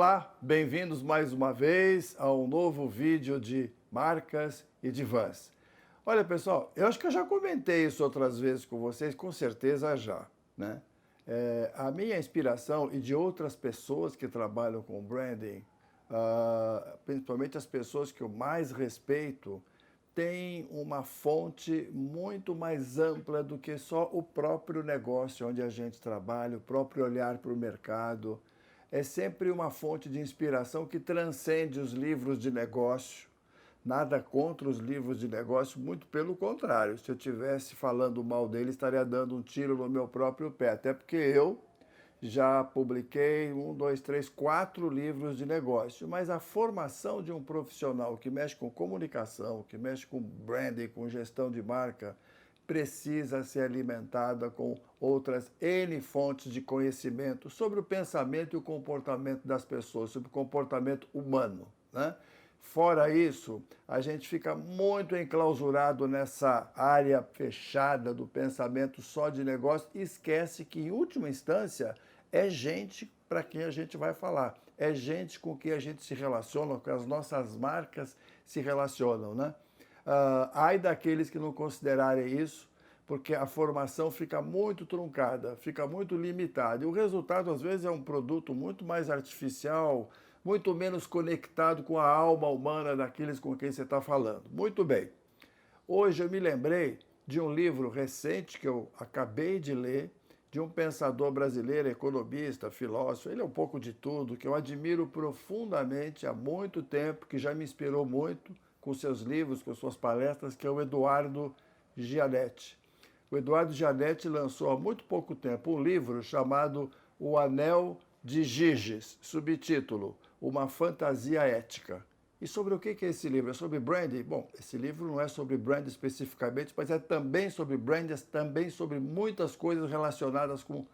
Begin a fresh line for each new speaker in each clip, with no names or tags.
Olá, bem-vindos mais uma vez a um novo vídeo de marcas e de vans. Olha, pessoal, eu acho que eu já comentei isso outras vezes com vocês, com certeza já, né? A minha inspiração e de outras pessoas que trabalham com branding, principalmente as pessoas que eu mais respeito, tem uma fonte muito mais ampla do que só o próprio negócio onde a gente trabalha, o próprio olhar para o mercado. É sempre uma fonte de inspiração que transcende os livros de negócio. Nada contra os livros de negócio, muito pelo contrário. Se eu estivesse falando mal dele, estaria dando um tiro no meu próprio pé. Até porque eu já publiquei 4 livros de negócio. Mas a formação de um profissional que mexe com comunicação, que mexe com branding, com gestão de marca, precisa ser alimentada com outras N fontes de conhecimento sobre o pensamento e o comportamento das pessoas, sobre o comportamento humano, né? Fora isso, a gente fica muito enclausurado nessa área fechada do pensamento só de negócio e esquece que, em última instância, é gente para quem a gente vai falar, é gente com quem a gente se relaciona, com as nossas marcas se relacionam, né? Ai daqueles que não considerarem isso, porque a formação fica muito truncada, fica muito limitada. E o resultado, às vezes, é um produto muito mais artificial, muito menos conectado com a alma humana daqueles com quem você está falando. Muito bem. Hoje eu me lembrei de um livro recente que eu acabei de ler, de um pensador brasileiro, economista, filósofo, ele é um pouco de tudo, que eu admiro profundamente há muito tempo, que já me inspirou muito com seus livros, com suas palestras, que é o Eduardo Gianetti. O Eduardo Gianetti lançou há muito pouco tempo um livro chamado O Anel de Giges, subtítulo Uma Fantasia Ética. E sobre o que é esse livro? É sobre branding? Bom, esse livro não é sobre branding especificamente, mas é também sobre branding, também sobre muitas coisas relacionadas com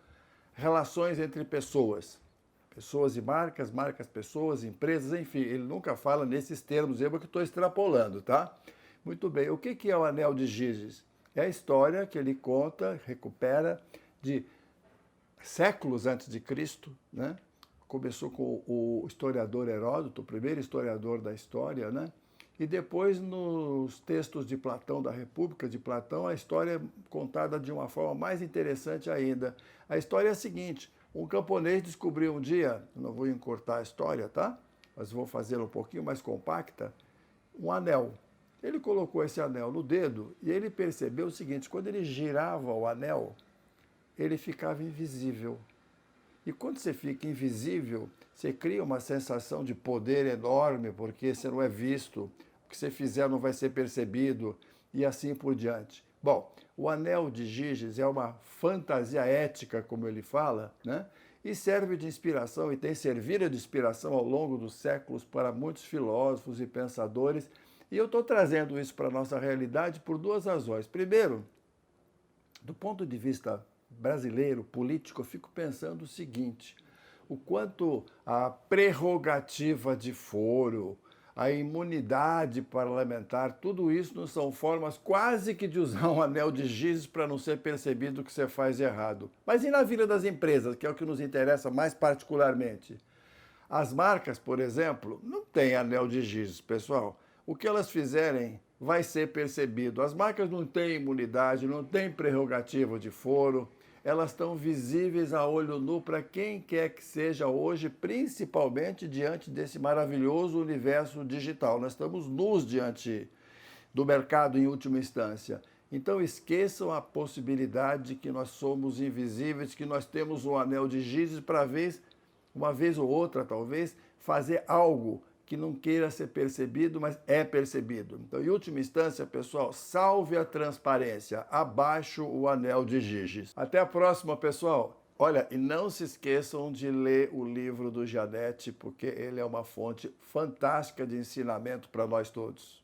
relações entre pessoas. Pessoas e marcas, marcas, pessoas, empresas, enfim, ele nunca fala nesses termos, eu que estou extrapolando, tá? Muito bem, o que é o Anel de Giges? É a história que ele conta, recupera, de séculos antes de Cristo, né? Começou com o historiador Heródoto, o primeiro historiador da história, né? E depois, nos textos de Platão, da República de Platão, a história é contada de uma forma mais interessante ainda. A história é a seguinte: um camponês descobriu um dia, não vou encurtar a história, tá? Mas vou fazê-la um pouquinho mais compacta, um anel. Ele colocou esse anel no dedo e ele percebeu o seguinte: quando ele girava o anel, ele ficava invisível. E quando você fica invisível, você cria uma sensação de poder enorme, porque você não é visto, o que você fizer não vai ser percebido, e assim por diante. Bom, o Anel de Giges é uma fantasia ética, como ele fala, né? E serve de inspiração, e tem servido de inspiração ao longo dos séculos para muitos filósofos e pensadores. E eu estou trazendo isso para a nossa realidade por duas razões. Primeiro, do ponto de vista brasileiro, político, eu fico pensando o seguinte: o quanto a prerrogativa de foro, a imunidade parlamentar, tudo isso não são formas quase que de usar um anel de giz para não ser percebido que você faz errado. Mas e na vida das empresas, que é o que nos interessa mais particularmente? As marcas, por exemplo, não têm anel de giz, pessoal. O que elas fizerem vai ser percebido. As marcas não têm imunidade, não têm prerrogativa de foro, elas estão visíveis a olho nu para quem quer que seja hoje, principalmente diante desse maravilhoso universo digital. Nós estamos nus diante do mercado em última instância. Então esqueçam a possibilidade de que nós somos invisíveis, que nós temos um anel de giz para uma vez ou outra talvez, fazer algo que não queira ser percebido, mas é percebido. Então, em última instância, pessoal, salve a transparência, abaixo o anel de Giges. Até a próxima, pessoal. Olha, e não se esqueçam de ler o livro do Gianetti, porque ele é uma fonte fantástica de ensinamento para nós todos.